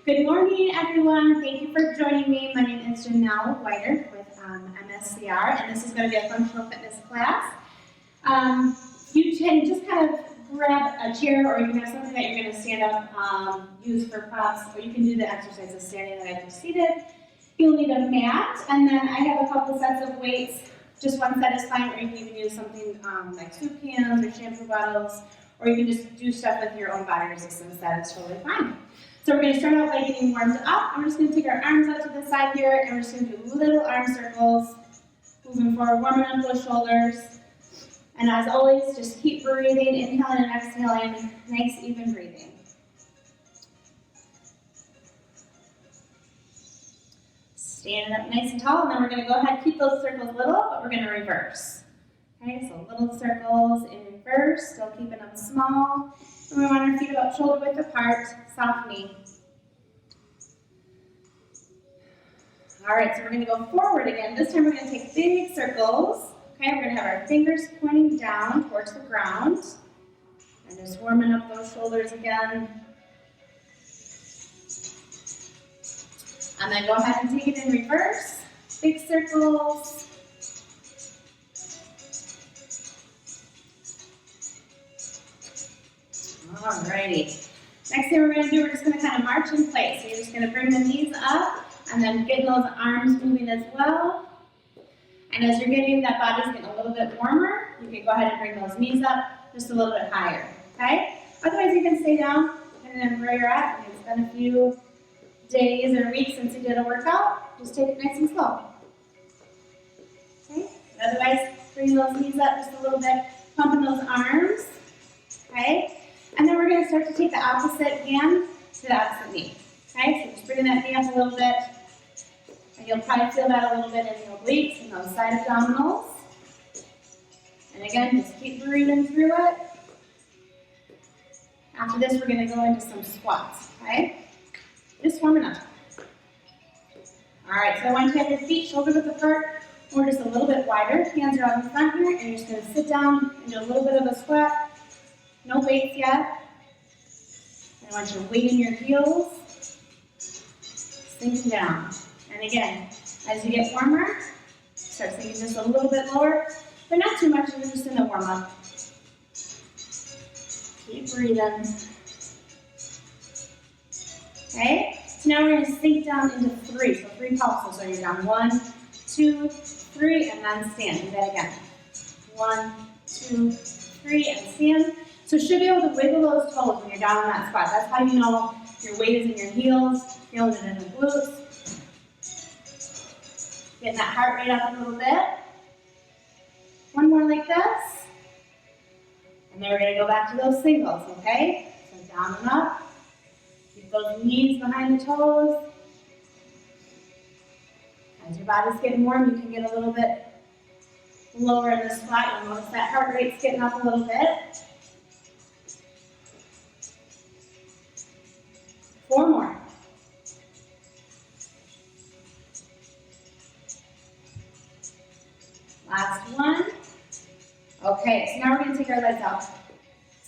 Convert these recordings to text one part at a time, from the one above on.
Good morning, everyone. Thank you for joining me. My name is Janelle with MSCR, and this is going to be a functional fitness class. You can just kind of grab a chair, or you can have something that you're going to stand up, use for props, or you can do the exercise of standing that I just seated. You'll need a mat, and then I have a couple sets of weights. Just one set is fine, or you can even use something like soup cans or shampoo bottles, or you can just do stuff with your own body resistance. That is totally fine. So we're going to start out by getting warmed up. We're just going to take our arms out to the side here, and we're just going to do little arm circles, moving forward, warming up those shoulders. And as always, just keep breathing, inhaling and exhaling, nice even breathing. Standing up nice and tall, and then we're going to go ahead and keep those circles little, but we're going to reverse. Okay, so little circles in reverse, still keeping them small. And we want our feet about shoulder width apart, soft knee. All right, so we're going to go forward again. This time we're going to take big circles. Okay, we're going to have our fingers pointing down towards the ground. And just warming up those shoulders again. And then go ahead and take it in reverse. Big circles. Alrighty. Next thing we're going to do, we're just going to kind of march in place. So you're just going to bring the knees up and then get those arms moving as well. And as you're getting, that body's getting a little bit warmer, you can go ahead and bring those knees up just a little bit higher. Okay? Otherwise, you can stay down depending on where you're at. It's been a few days or weeks since you did a workout. Just take it nice and slow. Okay? Otherwise, bring those knees up just a little bit, pumping those arms. Okay? And then we're going to start to take the opposite hand to the opposite knee. Okay, so just bringing that knee up a little bit. And you'll probably feel that a little bit in your obliques and those side abdominals. And again, just keep breathing through it. After this, we're going to go into some squats. Okay, just warming up. All right, so I want you to have your feet shoulder width apart, or just a little bit wider. Hands are out in front here, and you're just going to sit down and do a little bit of a squat. No weights yet. I want you to weight in your heels, sinking down. And again, as you get warmer, start sinking just a little bit lower, but not too much, we're just in the warm-up. Keep breathing. Okay, so now we're going to sink down into 3, so 3 pulses. So you're down 1, 2, 3, and then stand. Do that again. 1, 2, 3, and stand. So you should be able to wiggle those toes when you're down in that squat. That's how you know your weight is in your heels, feeling it in the glutes. Getting that heart rate up a little bit. One more like this. And then we're going to go back to those singles, okay? So down and up. Keep those knees behind the toes. As your body's getting warm, you can get a little bit lower in the squat. You'll notice that heart rate's getting up a little bit. 4 more. Last one. Okay, so now we're going to take our legs out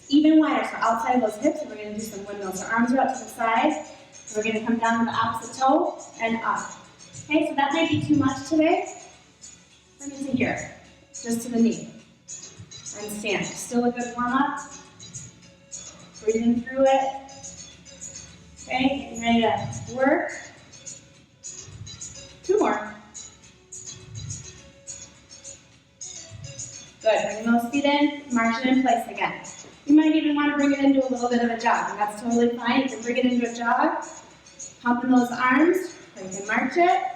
even wider, so outside of those hips, and we're going to do some windmills. So arms are out to the side. So we're going to come down to the opposite toe and up. Okay, so that might be too much today. Bring it to here, just to the knee. And stand. Still a good warm up. Breathing through it. Okay, getting ready to work. 2 more. Good, bringing those feet in, marching in place again. You might even want to bring it into a little bit of a jog, and that's totally fine. You can bring it into a jog, pumping those arms, or you can march it. I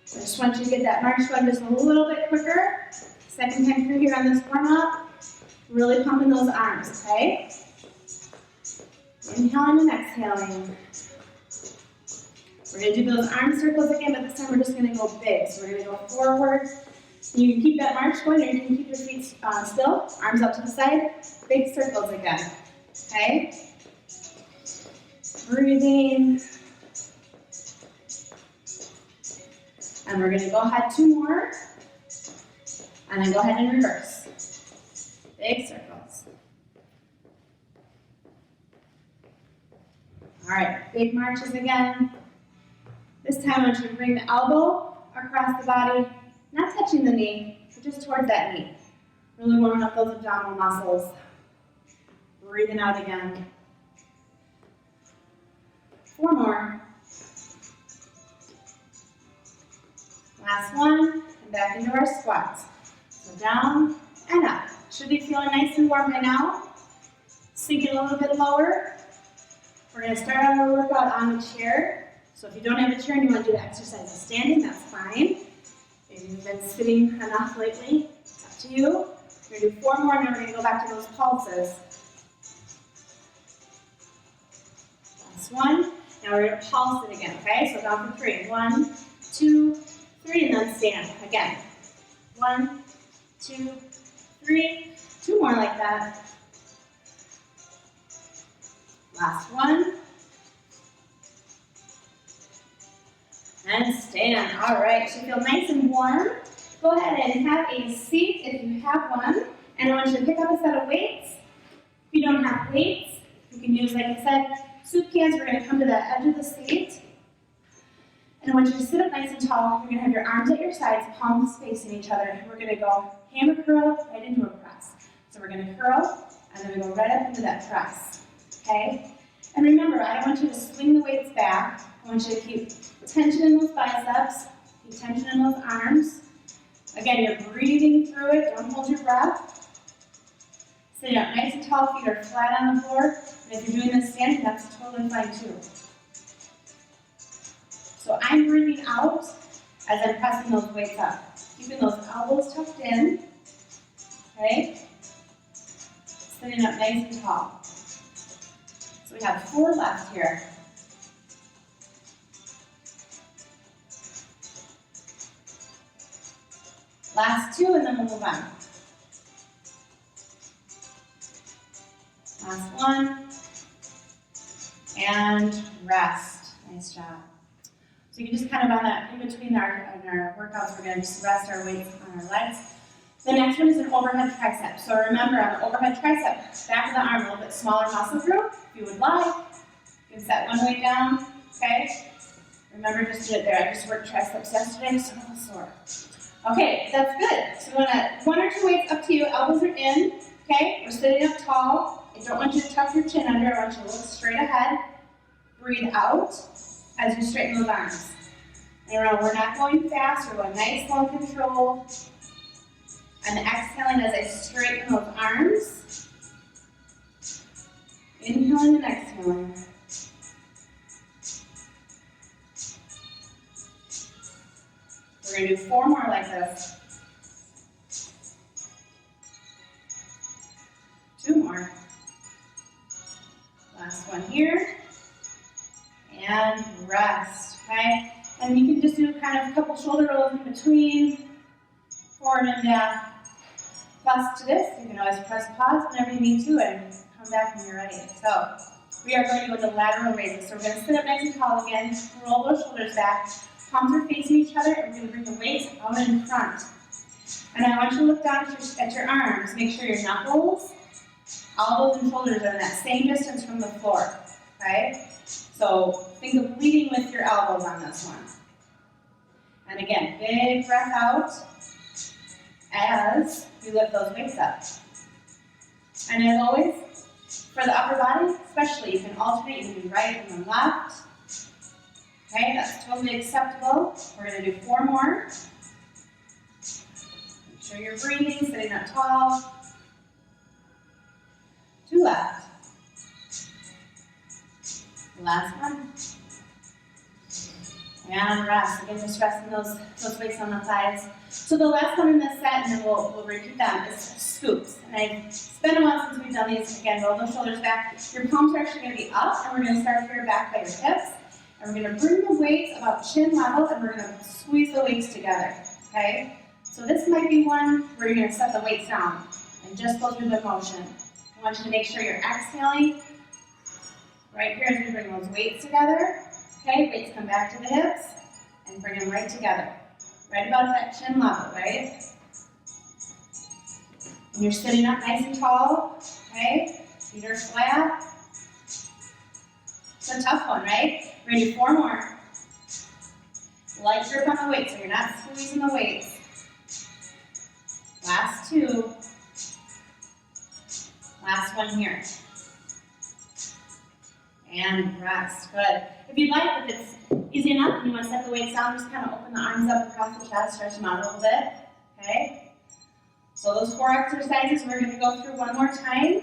just want you to get that march going just a little bit quicker. Second time through here on this warm-up, really pumping those arms, okay? Inhaling and exhaling. We're going to do those arm circles again, but this time we're just going to go big. So we're going to go forward. You can keep that march going, or you can keep your feet still, arms up to the side. Big circles again, okay? Breathing. And we're going to go ahead 2 more, and then go ahead and reverse. Big circles. All right, big marches again. This time I want you to bring the elbow across the body, not touching the knee, but just towards that knee. Really warming up those abdominal muscles. Breathing out again. 4 more. Last one, and back into our squats. So down and up. Should be feeling nice and warm by now. Sinking a little bit lower. We're going to start our workout on the chair. So if you don't have a chair and you want to do the exercise standing, that's fine. Maybe you've been sitting enough lately. It's up to you. We're going to do 4 more, and then we're going to go back to those pulses. Last one. Now we're going to pulse it again, okay? So down for 3. 1, 2, 3, and then stand. Again. 1, 2, 3. 2 more like that. Last one. And stand. All right, should feel nice and warm. Go ahead and have a seat if you have one. And I want you to pick up a set of weights. If you don't have weights, you can use, like I said, soup cans. We're going to come to the edge of the seat. And I want you to sit up nice and tall. You're going to have your arms at your sides, palms facing each other. We're going to go hammer curl right into a press. So we're going to curl, and then we go right up into that press. Okay? And remember, I don't want you to swing the weights back. I want you to keep tension in those biceps, keep tension in those arms. Again, you're breathing through it. Don't hold your breath. Sitting up nice and tall, feet are flat on the floor. And if you're doing this standing, that's totally fine too. So I'm breathing out as I'm pressing those weights up. Keeping those elbows tucked in. Okay? Sitting up nice and tall. So we have 4 left here. Last 2, and then we'll move on. Last 1. And rest. Nice job. So you can just kind of on that, in between our workouts, we're going to just rest our weights on our legs. The next one is an overhead tricep. So remember, on the overhead tricep, back of the arm, a little bit smaller muscle group. If you would like, you can set one weight down, okay? Remember, just do it there. I just worked triceps yesterday, so I'm a little sore. Okay, that's good. So we want to 1 or 2 weights up to you. Elbows are in, okay? We're sitting up tall. I don't want you to tuck your chin under. I want you to look straight ahead. Breathe out as you straighten those arms. And remember, we're not going fast. We're going nice, slow, control. And exhaling as I straighten those arms. Inhaling and exhaling. We're going to do 4 more like this. 2 more. Last one here. And rest, okay? And you can just do kind of a couple shoulder rolls in between, forward and back. Plus to this, you can always press pause whenever you need to and come back when you're ready. So we are going to go into lateral raises. So we're going to sit up nice and tall again, roll those shoulders back, palms are facing each other, and we're going to bring the weights out in front. And I want you to look down at your arms. Make sure your knuckles, elbows, and shoulders are in that same distance from the floor, okay? So think of leading with your elbows on this one. And again, big breath out as you lift those weights up. And as always, for the upper body, especially, you can alternate, you can do right and then left. Okay, that's totally acceptable. We're going to do 4 more. Make sure you're breathing, sitting up tall. 2 left. Last one. And rest. Again, just resting those weights on the thighs. So the last one in this set, and then we'll repeat them, is scoops. And it's been a while since we've done these. Again, roll those shoulders back. Your palms are actually going to be up, and we're going to start here back by your hips. And we're going to bring the weights about chin level, and we're going to squeeze the weights together, okay? So this might be one where you're going to set the weights down and just go through the motion. I want you to make sure you're exhaling. Right here as we bring those weights together. Okay, weights come back to the hips and bring them right together. Right about that chin level, right? And you're sitting up nice and tall, okay? Feet are flat. It's a tough one, right? We're gonna do 4 more. Light grip on the weights, so you're not squeezing the weights. Last 2. Last one here. And rest, good. If you'd like, if it's easy enough and you want to set the weights down, just kind of open the arms up across the chest, stretch them out a little bit, okay? So those 4 exercises, we're going to go through one more time,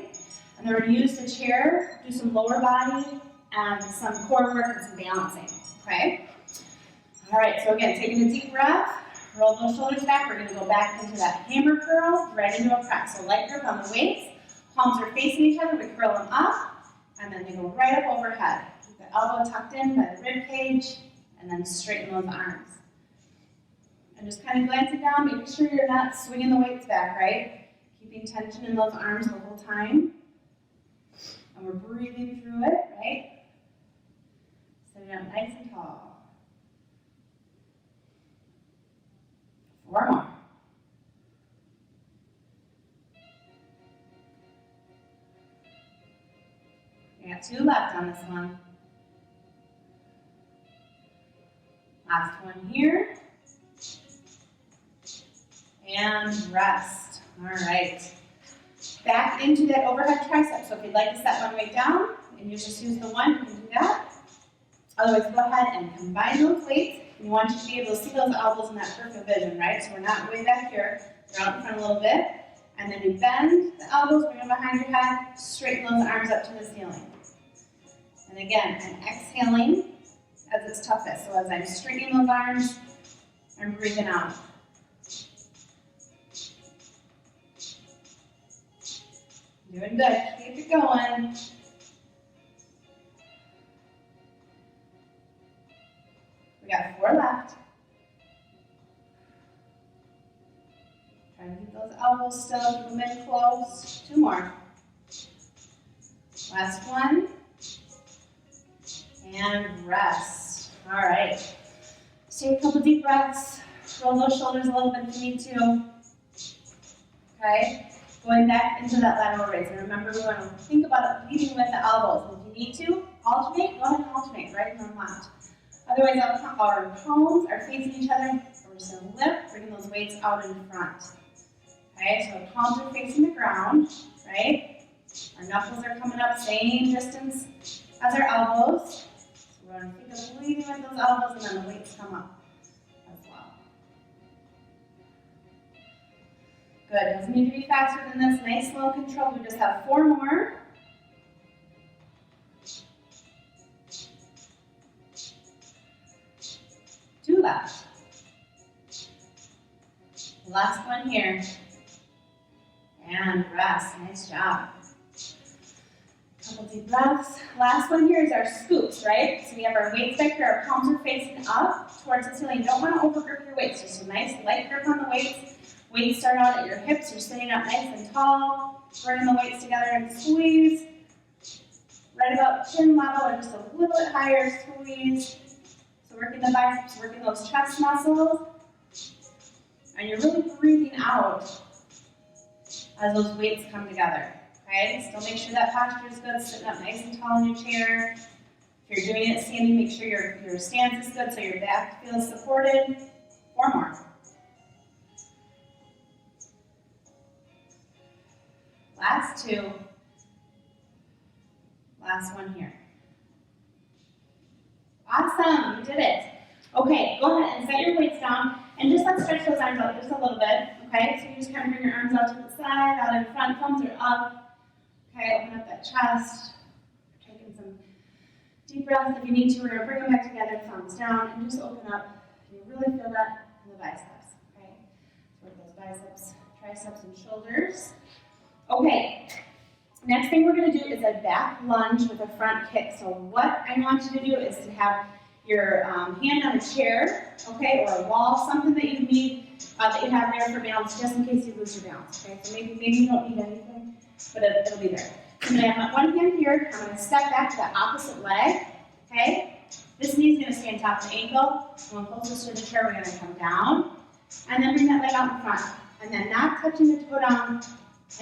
and then we're going to use the chair, do some lower body, and some core work and some balancing, okay? All right, so again, taking a deep breath, roll those shoulders back. We're going to go back into that hammer curl, right into a press. So light grip on the weights, palms are facing each other, we curl them up, and then they go right up overhead. Keep the elbow tucked in by the rib cage, and then straighten those arms. And just kind of glancing down, making sure you're not swinging the weights back, right? Keeping tension in those arms the whole time. And we're breathing through it, right? Sitting up nice and tall. 4 more. We got 2 left on this one. Last one here. And rest. All right. Back into that overhead tricep. So if you'd like to set one weight down and you just use the one, you can do that. Otherwise, go ahead and combine those weights. We want you to be able to see those elbows in that perfect vision, right? So we're not way back here. They're out in front a little bit. And then you bend the elbows, bring them behind your head, straighten those arms up to the ceiling. And again, I'm exhaling as it's toughest. So as I'm straightening those arms, I'm breathing out. Doing good. Keep it going. We got 4 left. Try to keep those elbows still, keep them in close. 2 more. Last one. And rest. All right. Just take a couple deep breaths. Roll those shoulders a little bit if you need to. Okay. Going back into that lateral raise. And remember, we want to think about it leading with the elbows. If you need to alternate, go ahead and alternate, right and left. Otherwise, our palms are facing each other. We're just going to lift, bringing those weights out in front. Okay, so our palms are facing the ground, right? Our knuckles are coming up, same distance as our elbows. So we're going to think of leading with those elbows, and then the weights come up as well. Good, doesn't need to be faster than this. Nice, slow control. We just have 4 more. Two left. Last one here. And rest. Nice job. Couple deep breaths. Last one here is our scoops, right? So we have our weights back here. Our palms are facing up towards the ceiling. You don't want to overgrip your weights. Just a nice light grip on the weights. Weights start out at your hips. You're sitting up nice and tall. Bring the weights together and squeeze. Right about chin level or just a little bit higher squeeze. So working the biceps, working those chest muscles. And you're really breathing out as those weights come together. Okay, still make sure that posture is good, sitting up nice and tall in your chair. If you're doing it standing, make sure your stance is good so your back feels supported. 4 more. Last 2. Last one here. Awesome, you did it. Okay, go ahead and set your weights down and just let's stretch those arms out just a little bit. Okay, so you just kind of bring your arms out to the side, out in front, thumbs are up. Okay, open up that chest. Taking some deep breaths. If you need to, we're going to bring them back together, thumbs down, and just open up. You really feel that in the biceps. Okay, so work those biceps, triceps, and shoulders. Okay, next thing we're going to do is a back lunge with a front kick. So what I want you to do is to have your hand on a chair, okay, or a wall, something that you need, that you have there for balance, just in case you lose your balance. Okay, so maybe you don't need anything, but it'll be there. I'm going to have one hand here. I'm going to step back to the opposite leg. Okay, this knee's going to stay on top of the ankle. Going closest to the chair, we're going to come down, and then bring that leg out in front, and then not touching the toe down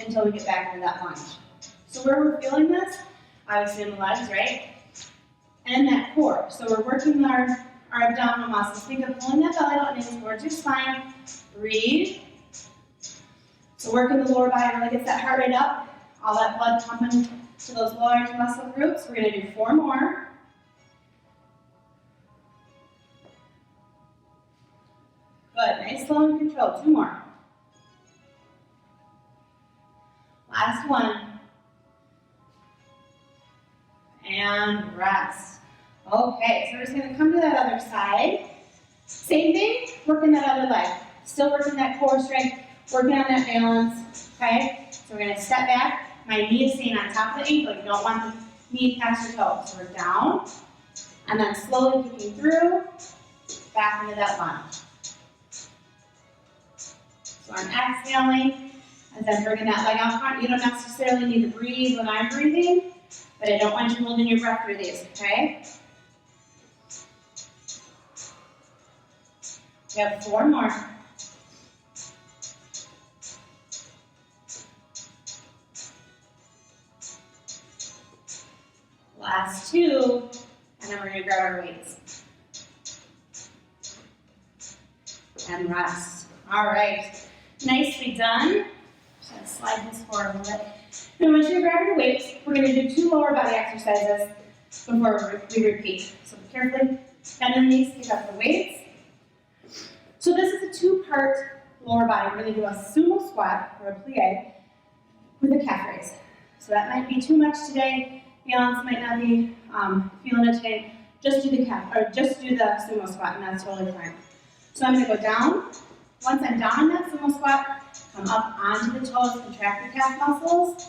until we get back into that lunge. So where we're feeling this, obviously in the legs, right? and that core. So we're working our abdominal muscles. Think of pulling that belly button in towards your spine. Breathe. So working the lower body really gets that heart rate up. All that blood pumping to those large muscle groups. We're going to do 4 more. Good. Nice, slow, and controlled. 2 more. Last one. And rest. Okay, so we're just going to come to that other side. Same thing, working that other leg. Still working that core strength, working on that balance, okay? So we're going to step back. My knee is staying on top of the ankle. You don't want the knee past your toe. So we're down, and then slowly kicking through, back into that lunge. So I'm exhaling, and then bringing that leg out front. You don't necessarily need to breathe when I'm breathing, but I don't want you holding your breath through these, okay? We have 4 more. Last 2, and then we're going to grab our weights. And rest. All right. Nicely done. Just going to slide this forward a little bit. Now, once you grab your weights, we're going to do 2 lower body exercises before we repeat. So carefully bend the knees, pick up the weights. So this is a 2-part lower body. We're going to do a sumo squat or a plie with a calf raise. So that might be too much today. Balance might not be feeling it today. Just do the calf, or just do the sumo squat, and that's totally fine. So I'm going to go down. Once I'm down in that sumo squat, come up onto the toes, contract the calf muscles,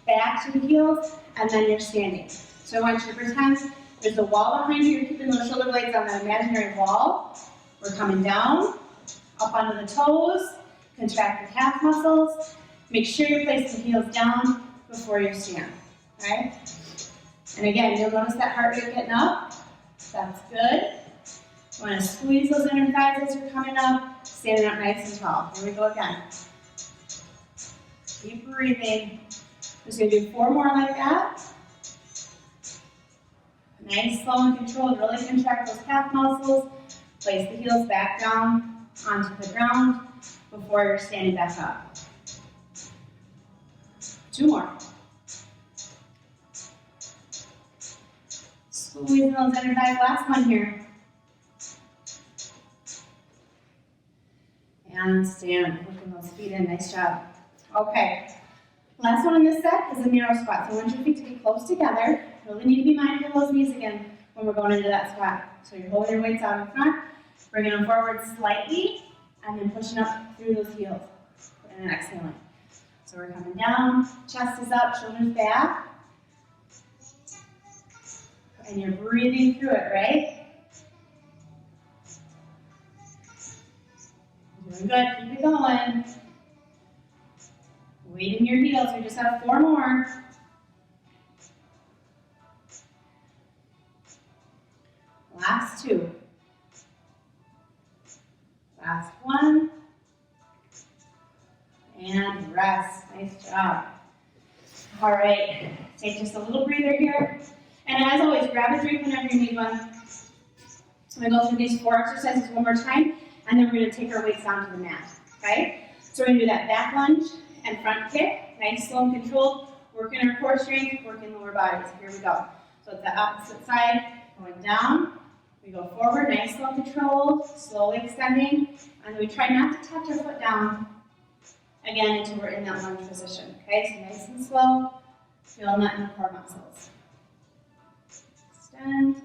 back to the heels, and then you're standing. So I want you to pretend there's a wall behind you. You're keeping those shoulder blades on the imaginary wall. We're coming down, up onto the toes, contract the calf muscles. Make sure you place the heels down before you stand, right? And again, you'll notice that heart rate getting up. That's good. You want to squeeze those inner thighs as you're coming up, standing up nice and tall. Here we go again. Keep breathing. Just going to do 4 more like that. Nice, slow, and controlled. Really contract those calf muscles. Place the heels back down onto the ground before you're standing back up. 2 more. Squeezing those inner thighs. Last one here. And stand. Looking those feet in. Nice job. Okay. Last one in this set is a narrow squat. So I want your feet to be close together. Really need to be mindful of those knees again when we're going into that squat. So you're holding your weights out in front, bringing them forward slightly, and then pushing up through those heels. And then exhaling. So we're coming down, chest is up, shoulders back. And you're breathing through it, right? Doing good, keep it going. Weight in your heels, we just have 4 more. Last 2. Last 1. And rest, nice job. All right, take just a little breather here. And as always, grab a drink whenever you need one. So I'm going to go through these 4 exercises one more time, and then we're going to take our weights down to the mat, okay? So we're going to do that back lunge and front kick, nice, slow, and controlled, working our core strength, working lower bodies. Here we go. So it's the opposite side, going down. We go forward, nice, slow, and controlled, slowly extending, and we try not to touch our foot down, again, until we're in that lunge position, okay? So nice and slow, feeling that in the core muscles. Extend.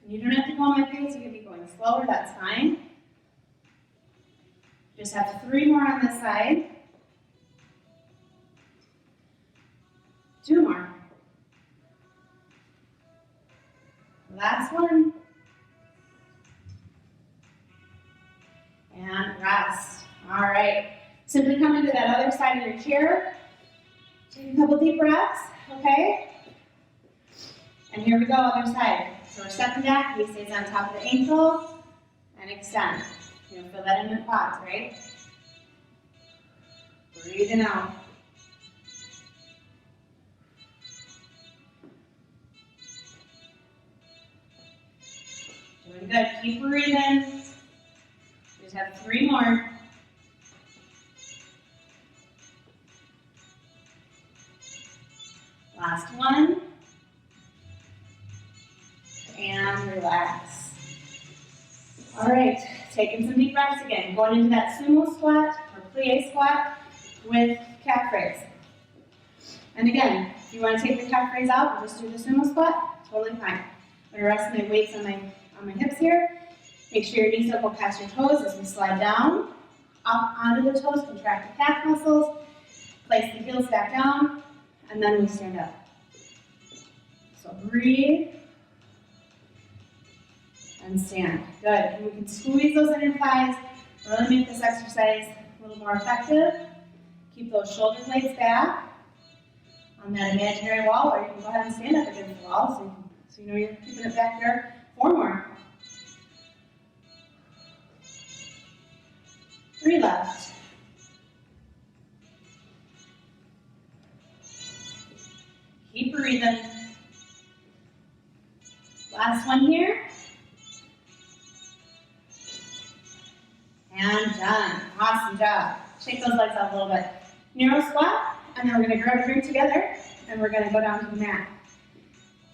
And you don't have to go on my pace, you can be going slower, that's fine. Just have 3 more on this side. 2 more. Last one. And rest. All right. Simply come into that other side of your chair. Take a couple deep breaths, okay? And here we go, other side. So we're stepping back, knee stays on top of the ankle, and extend. You'll feel that in the quads, right? Breathing out. Doing good. Keep breathing. Just have 3 more. Last one. And relax. All right, taking some deep breaths again. Going into that sumo squat or plie squat with calf raise. And again, if you want to take the calf raise out and just do the sumo squat, totally fine. I'm going to rest my weights on my hips here. Make sure your knees don't go past your toes as we slide down. Up onto the toes, contract the calf muscles. Place the heels back down, and then we stand up. So breathe. And stand. Good. And we can squeeze those inner thighs, really make this exercise a little more effective. Keep those shoulder blades back on that imaginary wall, or you can go ahead and stand up against the wall so you know you're keeping it back there. 4 more. 3 left. Keep breathing. Last one here. And done. Awesome job. Shake those legs out a little bit. Narrow squat, and then we're going to grab a drink together, and we're going to go down to the mat.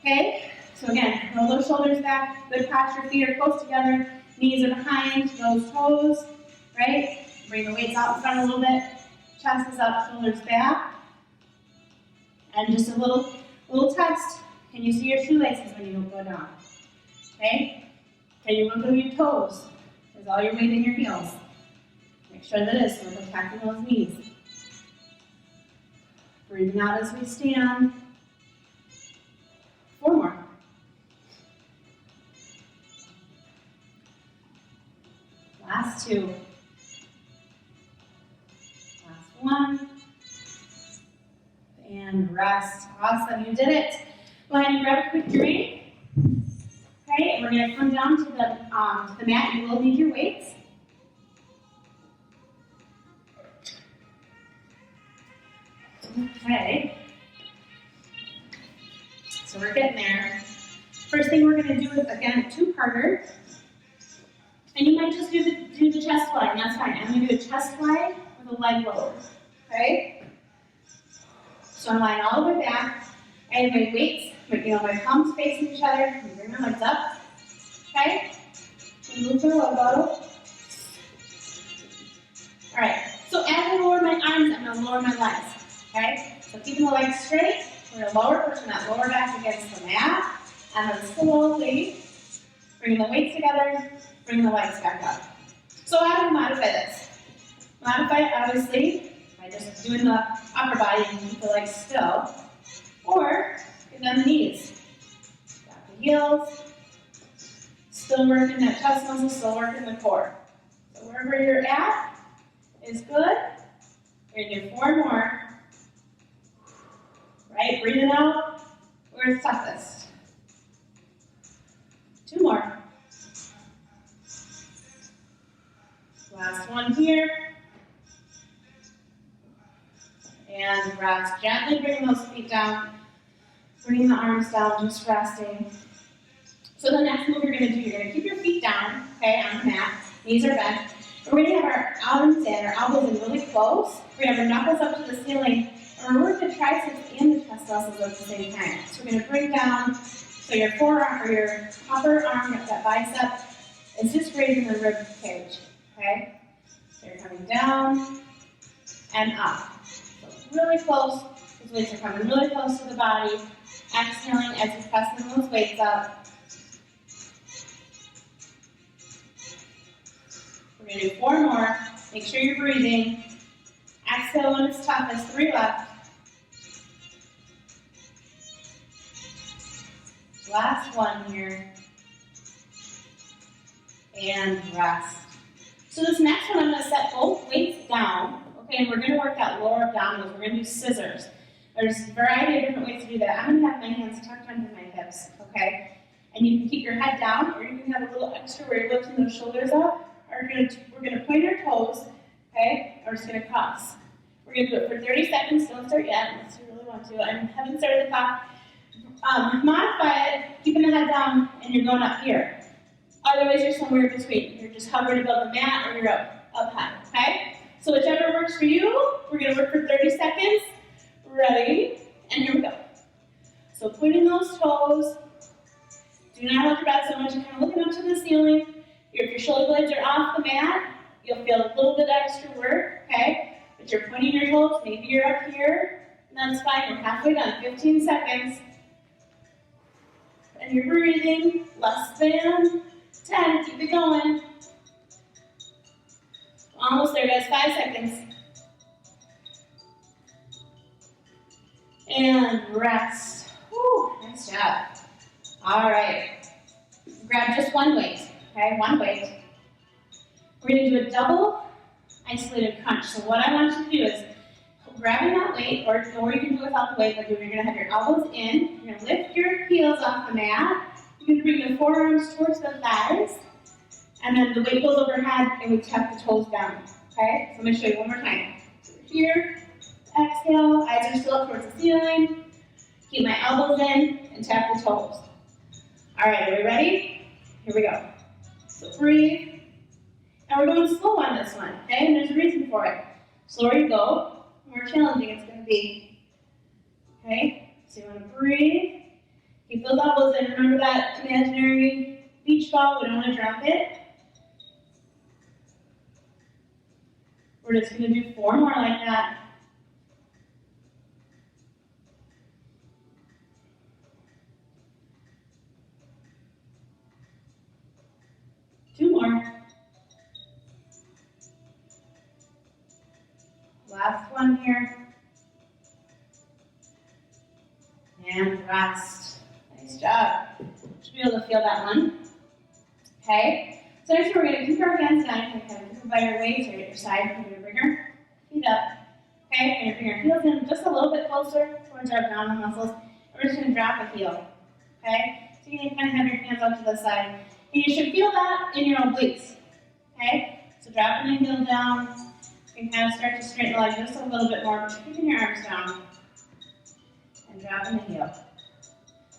Okay? So again, roll those shoulders back, good posture, feet are close together, knees are behind those toes, right? Bring the weights out in front a little bit, chest is up, shoulders back. And just a little test. Can you see your shoelaces when you go down? Okay? Can you wiggle your toes? Is all your weight in your heels? Make sure that is, so we're protecting those knees. Breathing out as we stand. 4 more. Last 2. Last 1. And rest. Awesome, you did it. Go ahead and grab a quick drink. Okay, and we're going to come down to the mat. You will need your weights. Okay. So we're getting there. First thing we're going to do is, again, a 2-parter. And you might just do the chest fly, and that's fine. I'm going to do a chest fly with a leg lower. Okay? So I'm lying all the way back. I have my weights, my palms facing each other. And bring my legs up. Okay? And move the elbow. Alright, so as I lower my arms, I'm going to lower my legs. Okay? So keeping the legs straight, we're going to lower, pushing that lower back against the mat. And then slowly bringing the weights together, bringing the legs back up. So how do we modify this? Modify it, obviously, by just doing the upper body and keep the legs still. Or get on the knees. Drop the heels. Still working that chest muscle, still working the core. So wherever you're at is good. You're going to do 4 more. Right? Breathing out where it's toughest. 2 more. Last one here. And rest. Gently bringing those feet down. Bringing the arms down, just resting. So the next move you're going to do, you're going to keep your feet down, okay, on the mat. Knees are bent. We're going to have our arms in, our elbows in really close. We're going to have our knuckles up to the ceiling. And we're working the triceps and the chest muscles at the same time. So we're going to bring down, so your forearm or your upper arm, that bicep, is just raising the rib cage, okay? So you're coming down and up. So really close. Those weights are coming really close to the body. Exhaling as you're pressing those weights up. We're going to do 4 more. Make sure you're breathing. Exhale when it's toughest. 3 left. Last one here. And rest. So this next one, I'm going to set both weights down. Okay, and we're going to work that lower abdominals. We're going to do scissors. There's a variety of different ways to do that. I'm going to have my hands tucked under my hips. Okay? And you can keep your head down, or you can have a little extra where you're lifting those shoulders up. Or we're going to point our toes. Okay? Or we're just going to cross. We're going to do it for 30 seconds. Don't start yet unless you really want to. I haven't started the clock. Modify it, keeping the head down, and you're going up here. Otherwise, you're somewhere in between. You're just hovering above the mat or you're up high, okay? So whichever works for you, we're gonna work for 30 seconds. Ready? And here we go. So pointing those toes. Do not hold your breath so much. You're kind of looking up to the ceiling. If your shoulder blades are off the mat, you'll feel a little bit extra work, okay? But you're pointing your toes. Maybe you're up here. And that's fine. We're halfway done. 15 seconds. And you're breathing. Less than 10. Keep it going. Almost there, guys. 5 seconds. And rest. Whew, nice job. All right. Grab just one weight, okay? One weight. We're going to do a double isolated crunch. So what I want you to do is grabbing that weight, or you can do it without the weight, but you're going to have your elbows in. You're going to lift your heels off the mat. You're going to bring the forearms towards the thighs. And then the weight goes overhead, and we tap the toes down, okay? So I'm going to show you one more time. So we're here, exhale, eyes are still up towards the ceiling. Keep my elbows in, and tap the toes. All right, are we ready? Here we go. So breathe. And we're going slow on this one, okay? And there's a reason for it. Slower you go, the more challenging it's going to be. Okay? So you want to breathe. Keep those elbows in. Remember that imaginary beach ball? We don't want to drop it. We're just going to do 4 more like that. Two more. Last one here. And rest. Nice job. Should be able to feel that one. Okay. So next we're going to keep our hands down. You can kind of keep them by your waist or at your side. We're going to bring our feet up. Okay. We're going to bring our heels in just a little bit closer towards our abdominal muscles. We're just going to drop a heel. Okay. So you can kind of have your hands out to the side. And you should feel that in your obliques. Okay. So dropping the heel down. You can kind of start to straighten the leg just a little bit more, but keeping your arms down and dropping the heel.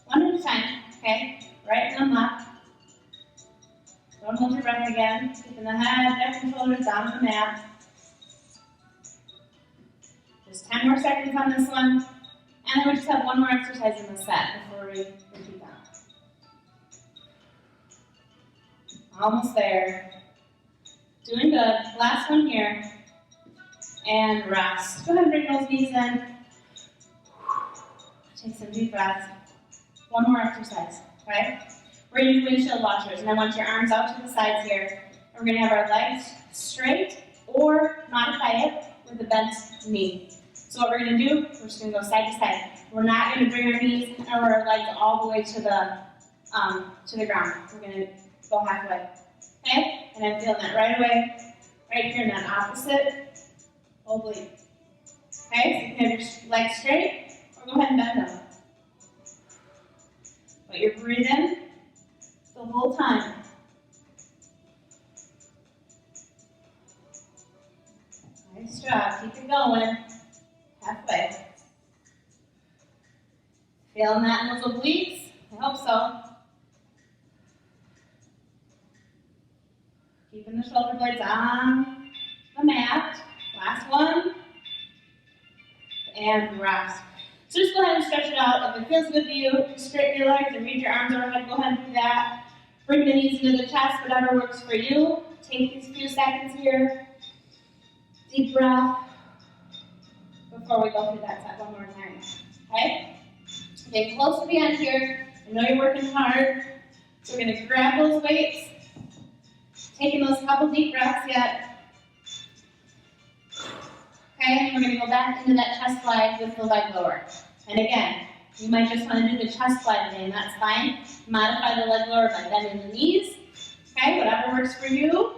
One at a time, okay? Right and left. Don't hold your breath again. Keeping the head, neck, and shoulders down on the mat. Just 10 more seconds on this one. And then we just have one more exercise in the set before we repeat that. Almost there. Doing good. Last one here. And rest. Go ahead and bring those knees in. Take some deep breaths. One more exercise, okay? We're going to do windshield washers, and I want your arms out to the sides here. We're going to have our legs straight, or modify it with a bent knee. So what we're going to do, we're just going to go side to side. We're not going to bring our knees or our legs all the way to the ground. We're going to go halfway, okay? And I'm feeling that right away, right here in that opposite oblique. Okay, so you can have your legs straight, or go ahead and bend them. But you're breathing the whole time. Nice job. Keep it going. Halfway. Feeling that in those obliques? I hope so. Keeping the shoulder blades on the mat. Last one. And rest. So just go ahead and stretch it out. If it feels good to you, straighten your legs and reach your arms overhead. Go ahead and do that. Bring the knees into the chest, whatever works for you. Take these few seconds here. Deep breath. Before we go through that set one more time. Okay? Get close to the end here. I know you're working hard. So we're going to grab those weights. Taking those couple deep breaths yet. Okay, and we're going to go back into that chest slide with the leg lower. And again, you might just want to do the chest slide today, and that's fine. Modify the leg lower by bending the knees. Okay, whatever works for you.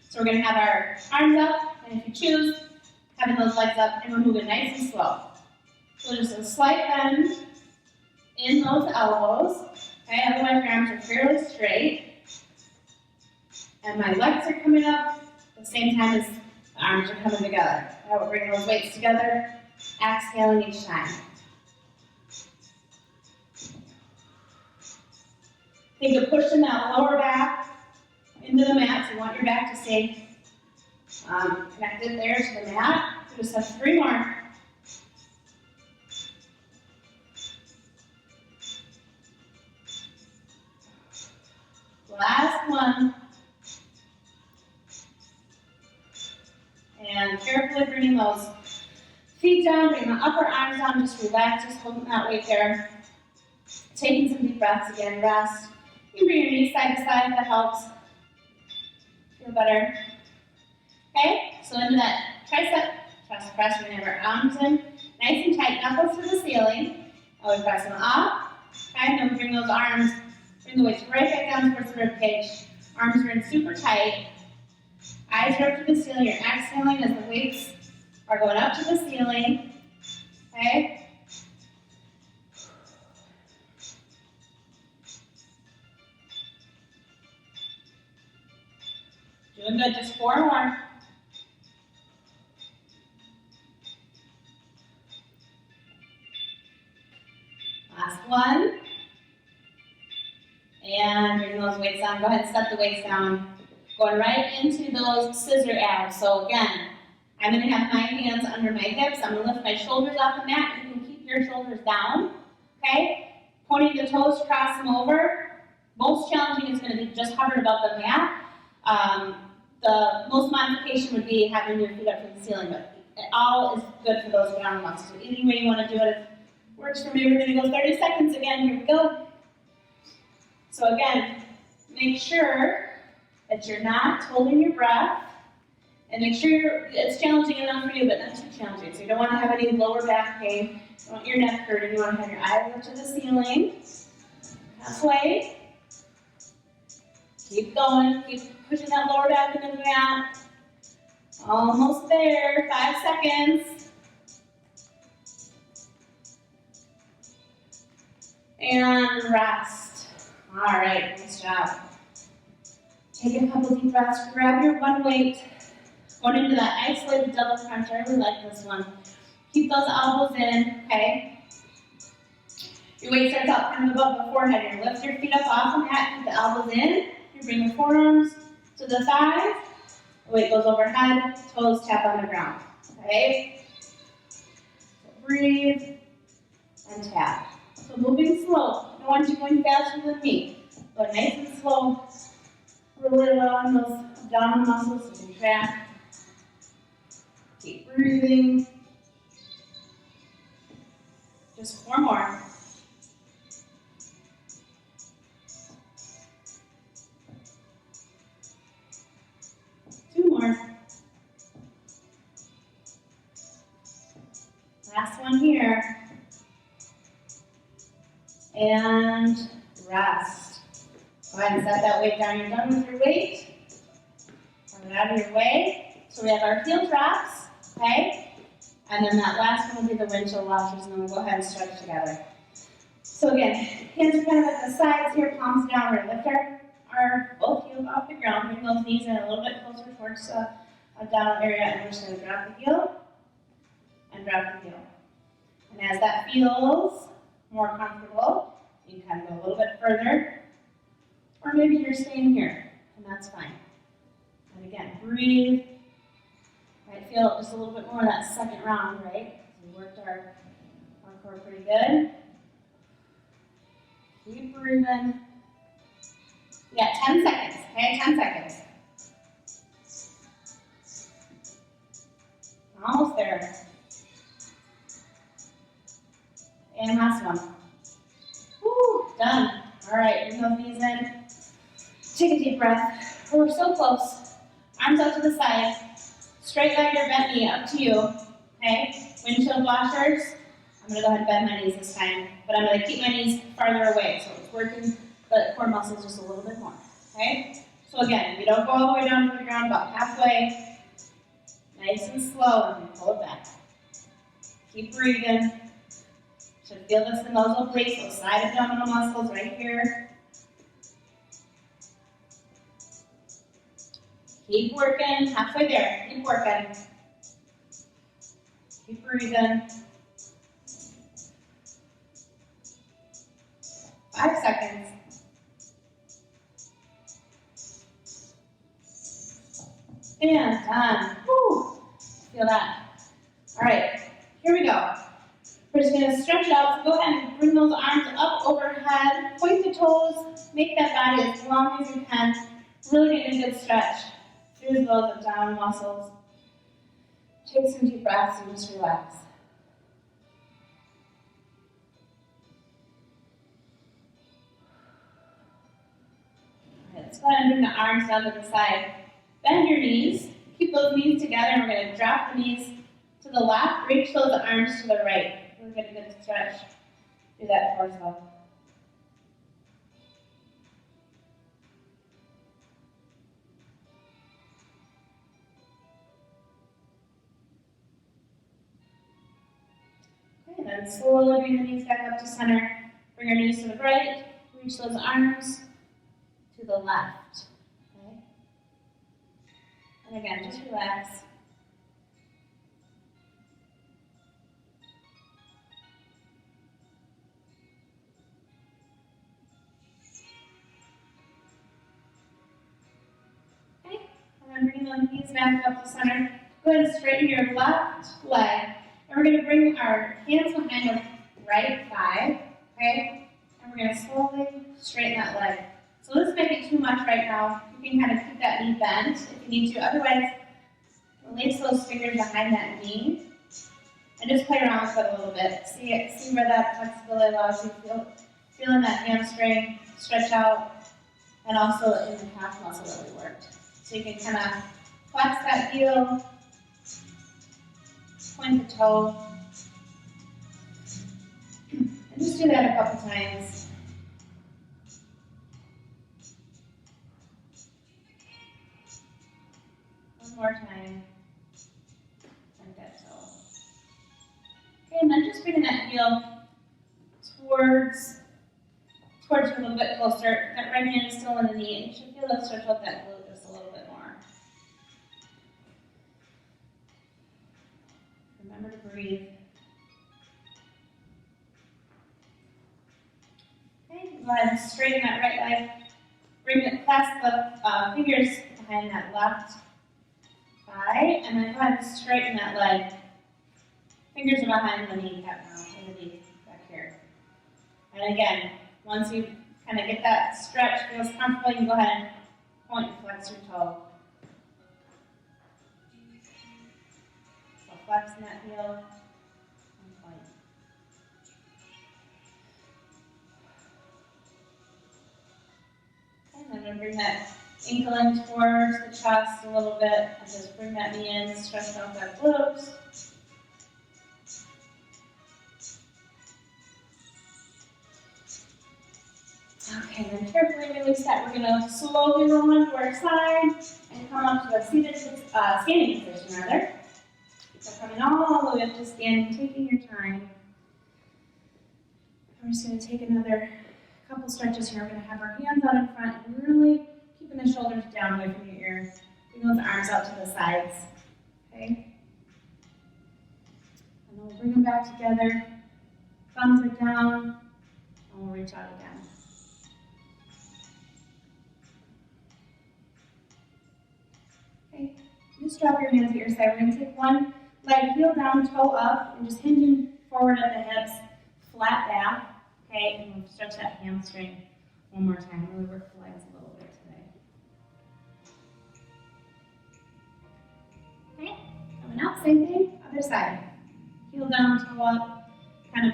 So we're going to have our arms up, and if you choose, having those legs up, and we're moving nice and slow. So just a slight bend in those elbows. Okay, otherwise your arms are fairly straight. And my legs are coming up at the same time as the arms are coming together. Now we're bringing those weights together, exhaling each time. Take a push in that lower back into the mat. So you want your back to stay connected there to the mat. So just have 3 more. Last one. And carefully bringing those feet down, bring the upper arms down, just relax, just holding that weight there. Taking some deep breaths again, rest. You can bring your knees side to side if that helps. Feel better. Okay, so into that tricep, chest press, we're gonna have our arms in, nice and tight, knuckles to the ceiling. And we press them up, okay, and then we bring those arms, bring the weights right back down towards the rib cage. Arms are in super tight. Eyes are up to the ceiling. You're exhaling as the weights are going up to the ceiling. Okay? Doing good. Just 4 more. Last one. And bring those weights down. Go ahead and set the weights down. Going right into those scissor abs. So again, I'm going to have my hands under my hips. I'm going to lift my shoulders off the mat. You can keep your shoulders down. Okay? Pointing the toes, cross them over. Most challenging is going to be just hovering above the mat. The most modification would be having your feet up to the ceiling, but it all is good for those abdominal muscles. So any way you want to do it, if it works for me. We're going to go 30 seconds again. Here we go. So again, make sure that you're not holding your breath, and make sure it's challenging enough for you, but not too challenging. So you don't want to have any lower back pain. You don't want your neck hurting. You want to have your eyes up to the ceiling. Halfway. Keep going. Keep pushing that lower back into the mat. Almost there. 5 seconds. And rest. All right. Nice job. Take a couple deep breaths. Grab your one weight. Going into that isolated double crunch. I really like this one. Keep those elbows in, okay? Your weight starts out kind of above the forehead. You lift your feet up off the mat, keep the elbows in. You bring the forearms to the thighs. The weight goes overhead, toes tap on the ground, okay? So breathe and tap. So moving slow. I don't want you going faster than me. But nice and slow. Really allowing those abdominal muscles to contract. Keep breathing. Just 4 more. Two more. Last one here. And rest. Go ahead and set that weight down. You're done with your weight. Come it out of your way. So we have our heel drops, okay? And then that last one will be the windshield washers, and then we'll go ahead and stretch together. So again, hands are kind of at the sides here, palms down. We're going to lift our both heels off the ground. Bring those knees in a little bit closer towards the abdominal area, and we're just going to drop the heel and drop the heel. And as that feels more comfortable, you can kind of go a little bit further, or maybe you're staying here, and that's fine. And again, breathe. Right, feel just a little bit more of that second round, right? We worked our core pretty good. Keep breathing. You got 10 seconds, okay? 10 seconds. Almost there. And last one. Woo, done. All right, bring those knees in. Take a deep breath. Oh, we're so close. Arms out to the side. Straight leg or bent knee, up to you. Okay? Windshield washers. I'm going to go ahead and bend my knees this time, but I'm going to keep my knees farther away, so it's working the core muscles just a little bit more. Okay? So again, we don't go all the way down to the ground, about halfway. Nice and slow, and then pull it back. Keep breathing. Should feel this in those obliques, those side abdominal muscles right here. Keep working, halfway there, keep working. Keep breathing. 5 seconds. And done. Woo. Feel that. All right, here we go. We're just going to stretch out. So go ahead and bring those arms up overhead. Point the toes. Make that body as long as you can. Really get a good stretch through those abdominal muscles. Take some deep breaths and just relax. All right, let's go ahead and bring the arms down to the side. Bend your knees. Keep those knees together, and we're going to drop the knees to the left. Reach those arms to the right. We're going to get a good stretch through that torso. Okay, then slowly bring the knees back up to center. Bring your knees to the right. Reach those arms to the left. Okay? And again, just relax. And bring the knees back up to center. Go ahead and straighten your left leg. And we're going to bring our hands behind the right thigh. Okay? And we're going to slowly straighten that leg. So this might be too much right now. You can kind of keep that knee bent if you need to. Otherwise, release those fingers behind that knee. And just play around with it a little bit. See where that flexibility allows you to feel in that hamstring, stretch out, and also in the calf muscle that we worked. So you can kind of flex that heel, point the toe, and just do that a couple times. One more time. Like that toe. Okay, and then just bringing that heel towards you a little bit closer. That right hand is still in the knee, and you should feel that stretch out that glute just a little bit more. Remember to breathe. Okay, go ahead and straighten that right leg. Clasp the fingers behind that left thigh, and then go ahead and straighten that leg. Fingers are behind the kneecap now, underneath back here. And again, once you kind of get that stretch, feels comfortable, you can go ahead and point and flex your toe. So flexing that heel and point. Okay, and then I'm going to bring that ankle in towards the chest a little bit, and just bring that knee in, stretch out that glutes. Okay, then carefully release that. We're going to slowly roll onto our side and come up to a standing position, rather. So coming all the way up to standing, taking your time. I'm just going to take another couple stretches here. We're going to have our hands out in front and really keeping the shoulders down away from your ear. Bring those arms out to the sides. Okay? And then we'll bring them back together. Thumbs are down, and we'll reach out again. Okay, just drop your hands at your side. We're going to take one leg, heel down, toe up, and just hinging forward at the hips, flat back. Okay, and we'll stretch that hamstring one more time. Really work the legs a little bit today. Okay, coming up, same thing, other side. Heel down, toe up, kind of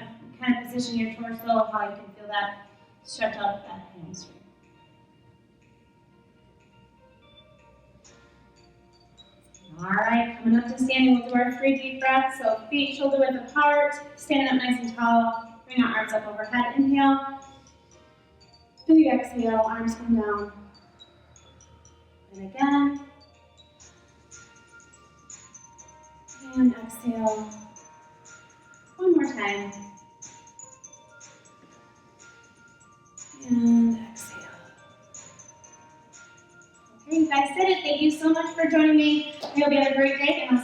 position your torso, how you can feel that stretch out that hamstring. All right, coming up to standing, we'll do our 3 deep breaths. So feet shoulder width apart, standing up nice and tall. Bring our arms up overhead. Inhale. Big exhale, arms come down. And again. And exhale. One more time. And exhale. Okay, you guys did it. Thank you so much for joining me. I hope you have a great day, and I'll